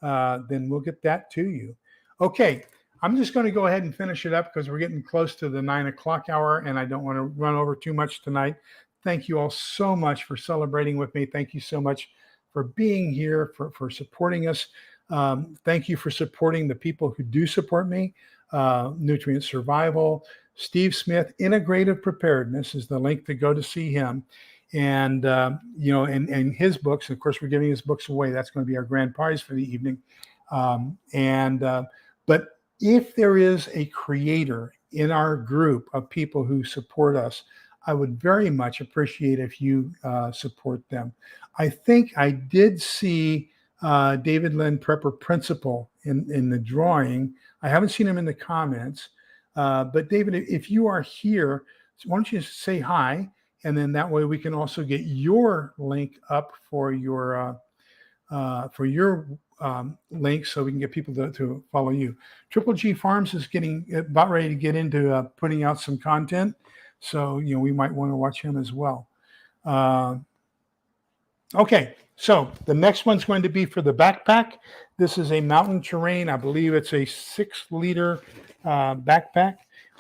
then we'll get that to you. Okay, I'm just going to go ahead and finish it up because we're getting close to the 9 o'clock hour and I don't want to run over too much tonight. Thank you all so much for celebrating with me. Thank you so much for being here, for supporting us. Thank you for supporting the people who do support me. Nutrient Survival, Steve Smith, Integrative Preparedness is the link to go to see him. And, and his books, of course, we're giving his books away. That's going to be our grand prize for the evening. But if there is a creator in our group of people who support us, I would very much appreciate if you support them. I think I did see David Lynn Prepper Principal in the drawing. I haven't seen him in the comments. But David, if you are here, why don't you say hi? And then that way we can also get your link up for your link so we can get people to follow you. Triple G Farms is getting about ready to get into putting out some content. So, we might want to watch him as well. Okay, so the next one's going to be for the backpack. This is a mountain terrain. I believe it's a 6-liter backpack,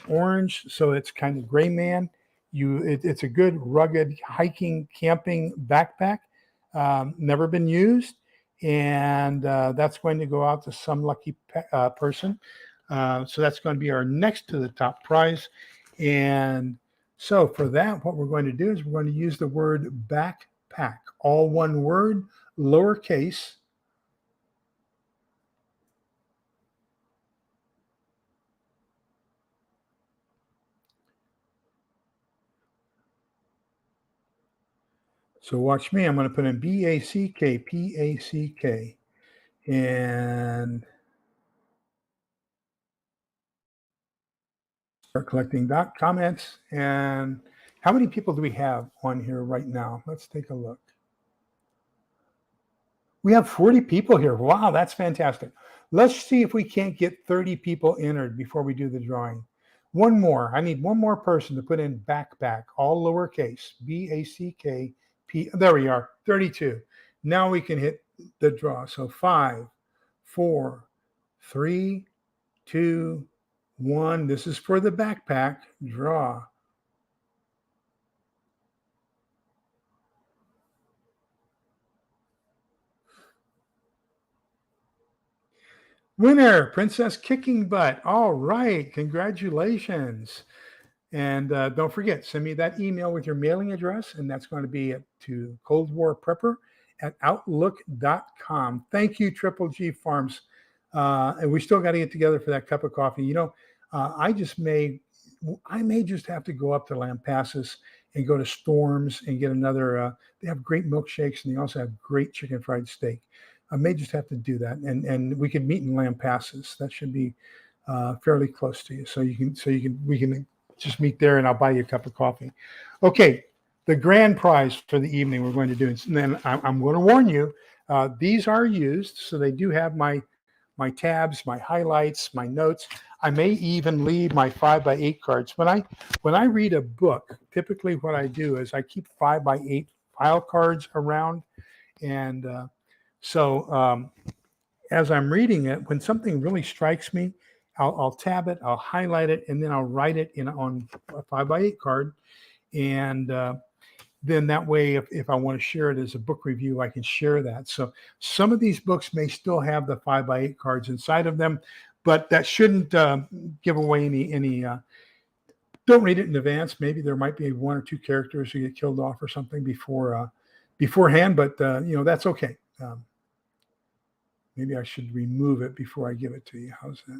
orange. So it's kind of gray man. It's a good rugged hiking, camping backpack. Never been used. And that's going to go out to some lucky person. So that's going to be our next to the top prize. And so for that, what we're going to do is we're going to use the word backpack, all one word, lowercase. So watch me. I'm going to put in BACK, and start collecting comments. And how many people do we have on here right now? Let's take a look. We have 40 people here. Wow, that's fantastic. Let's see if we can't get 30 people entered before we do the drawing. One more. I need one more person to put in backpack, all lowercase, BACK. There we are, 32. Now we can hit the draw. So 5, 4, 3, 2, 1. This is for the backpack. Draw. Winner, Princess Kicking Butt. All right, congratulations. And don't forget, send me that email with your mailing address, and that's going to be to coldwarprepper@outlook.com. Thank you, Triple G Farms. And we still got to get together for that cup of coffee. I may just have to go up to Lampasas and go to Storms and get another. They have great milkshakes, and they also have great chicken fried steak. I may just have to do that, and we can meet in Lampasas. That should be fairly close to you, so we can just meet there, and I'll buy you a cup of coffee. Okay, the grand prize for the evening we're going to do, and then I'm going to warn you, these are used, so they do have my tabs, my highlights, my notes. I may even leave my 5x8 cards. When I read a book, typically what I do is I keep 5x8 file cards around, and so as I'm reading it, when something really strikes me, I'll tab it, I'll highlight it, and then I'll write it on a 5x8 card. And then that way, if I want to share it as a book review, I can share that. So some of these books may still have the 5x8 cards inside of them, but that shouldn't give away any don't read it in advance. Maybe there might be 1 or 2 characters who get killed off or something beforehand, but that's okay. Maybe I should remove it before I give it to you. How's that?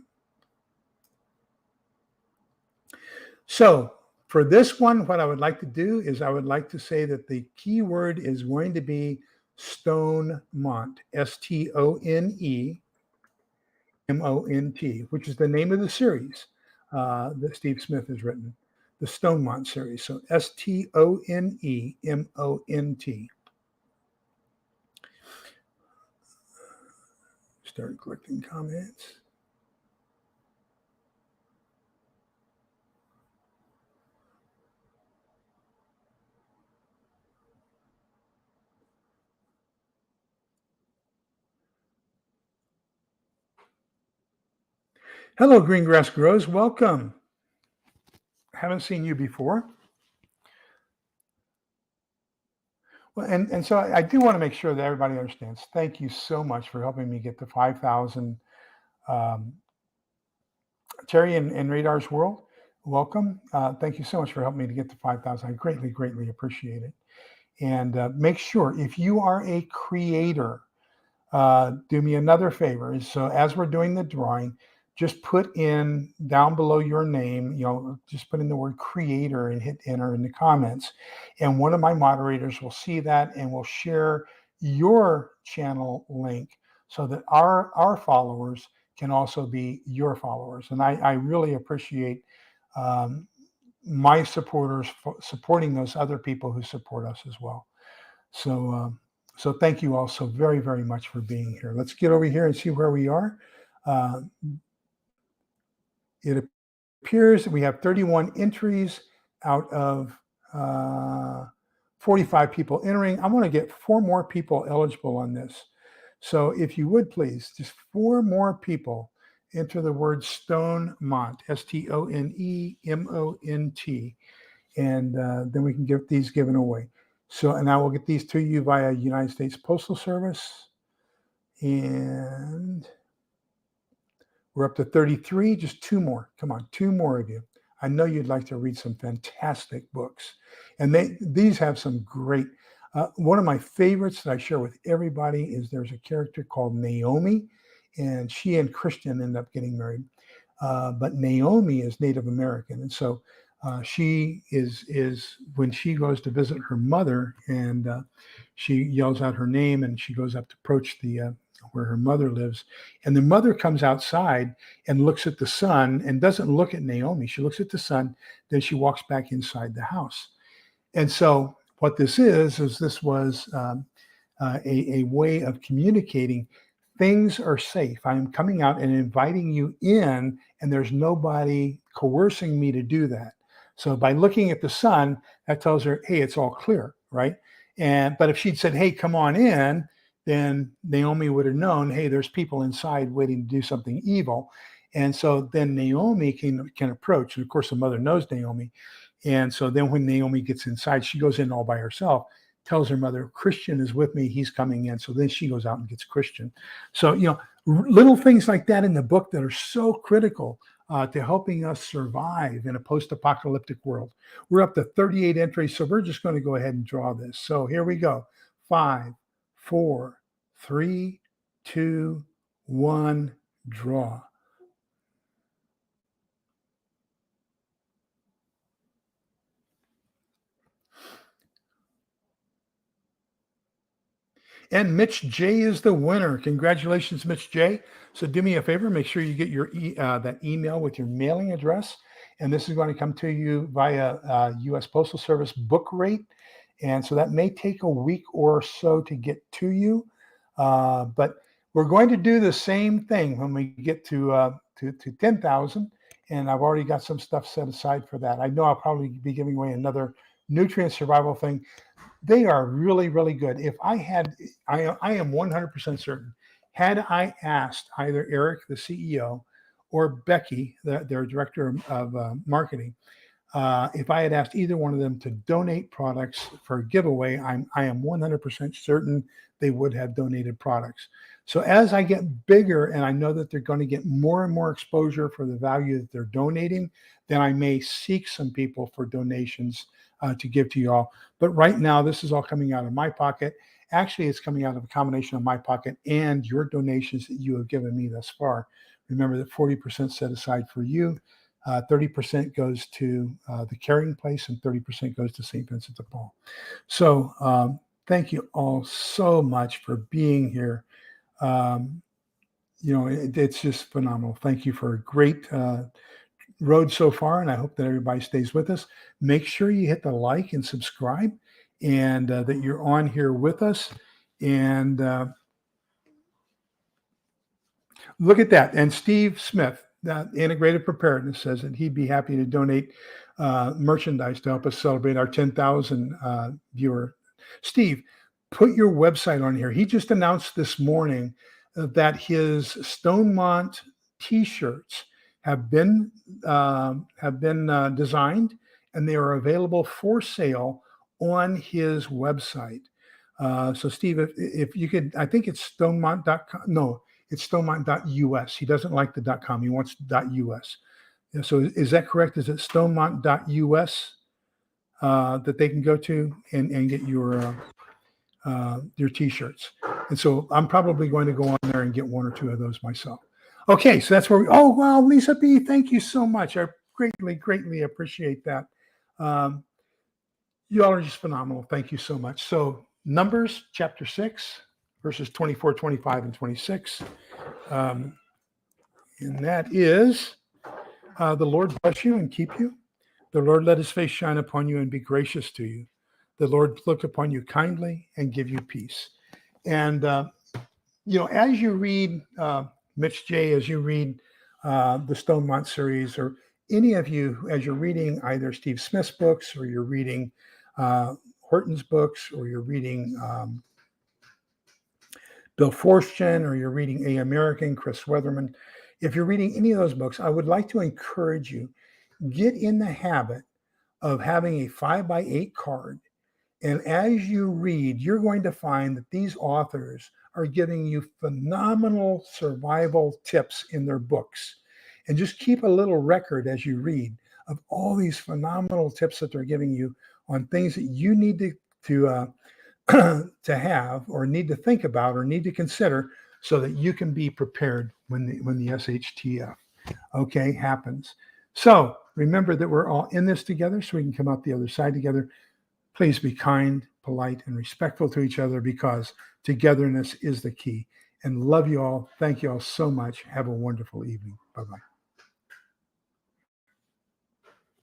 So for this one, what I would like to do is I would like to say that the keyword is going to be Stonemont, Stonemont, which is the name of the series that Steve Smith has written, the Stonemont series. So Stonemont. start collecting comments. Hello, Greengrass Grows. Welcome. Haven't seen you before. Well, and so I do want to make sure that everybody understands. Thank you so much for helping me get to 5,000. Terry in Radar's World, welcome. Thank you so much for helping me to get to 5,000. I greatly, greatly appreciate it. And make sure if you are a creator, do me another favor. So as we're doing the drawing, just put in down below your name, just put in the word creator and hit enter in the comments. And one of my moderators will see that and will share your channel link so that our followers can also be your followers. And I really appreciate my supporters supporting those other people who support us as well. So thank you all so very, very much for being here. Let's get over here and see where we are. It appears that we have 31 entries out of 45 people entering. I want to get 4 more people eligible on this. So if you would please, just 4 more people enter the word Stonemont, Stonemont, and then we can get these given away. So, and I will get these to you via United States Postal Service. And we're up to 33, just 2 more. Come on, 2 more of you. I know you'd like to read some fantastic books. And these have some great, one of my favorites that I share with everybody is there's a character called Naomi, and she and Christian end up getting married. But Naomi is Native American. And so she is when she goes to visit her mother, and she yells out her name, and she goes up to approach the where her mother lives, and the mother comes outside and looks at the sun and doesn't look at Naomi. She looks at the sun, then she walks back inside the house. And so what this this was a way of communicating things are safe. I'm coming out and inviting you in, and there's nobody coercing me to do that. So by looking at the sun, that tells her, hey, it's all clear, right? But if she'd said, hey, come on in, then Naomi would have known, hey, there's people inside waiting to do something evil. And so then Naomi can approach. And of course, the mother knows Naomi. And so then when Naomi gets inside, she goes in all by herself, tells her mother, Christian is with me, he's coming in. So then she goes out and gets Christian. So, little things like that in the book that are so critical to helping us survive in a post-apocalyptic world. We're up to 38 entries, so we're just going to go ahead and draw this. So here we go. 5, 4, 3, 2, 1, draw. And Mitch J is the winner. Congratulations, Mitch J. So do me a favor, make sure you get your that email with your mailing address. And this is going to come to you via U.S. Postal Service book rate. And so that may take a week or so to get to you. But we're going to do the same thing when we get to 10,000. And I've already got some stuff set aside for that. I know I'll probably be giving away another nutrient survival thing. They are really, really good. If I am 100% certain, had I asked either Eric, the CEO, or Becky, their director of marketing, if I had asked either one of them to donate products for a giveaway, I am 100% certain they would have donated products. So as I get bigger and I know that they're going to get more and more exposure for the value that they're donating, then I may seek some people for donations to give to you all. But right now, this is all coming out of my pocket. Actually, it's coming out of a combination of my pocket and your donations that you have given me thus far. Remember that 40% set aside for you, 30% goes to the Caring Place, and 30% goes to St. Vincent de Paul. So thank you all so much for being here. It's just phenomenal. Thank you for a great road so far, and I hope that everybody stays with us. Make sure you hit the like and subscribe, and that you're on here with us. And Look at that. And Steve Smith, that Integrated Preparedness, says that he'd be happy to donate merchandise to help us celebrate our 10,000 viewer. Steve, put your website on here. He just announced this morning that his Stonemont T-shirts have been designed, and they are available for sale on his website. So Steve, if you could, I think it's stonemont.com. No, it's stonemont.us. He doesn't like the .com. He wants .us. So is that correct? Is it stonemont.us that they can go to and get your T-shirts? And so I'm probably going to go on there and get one or two of those myself. Okay, so that's where we. Oh wow, Lisa B, thank you so much. I greatly appreciate that. You all are just phenomenal. Thank you so much. So Numbers chapter 6, verses 24, 25, and 26. And that is, the Lord bless you and keep you. The Lord let his face shine upon you and be gracious to you. The Lord look upon you kindly and give you peace. And, as you read, Mitch J., as you read the Stonemont series, or any of you, as you're reading either Steve Smith's books, or you're reading Horton's books, or you're reading Bill Forstchen, or you're reading A American, Chris Weatherman, if you're reading any of those books, I would like to encourage you, get in the habit of having a 5x8 card. And as you read, you're going to find that these authors are giving you phenomenal survival tips in their books. And just keep a little record as you read of all these phenomenal tips that they're giving you on things that you need to have, or need to think about, or need to consider, so that you can be prepared when the SHTF happens. So remember that we're all in this together, so we can come out the other side together. Please be kind, polite, and respectful to each other, because togetherness is the key. And love you all. Thank you all so much. Have a wonderful evening. Bye-bye.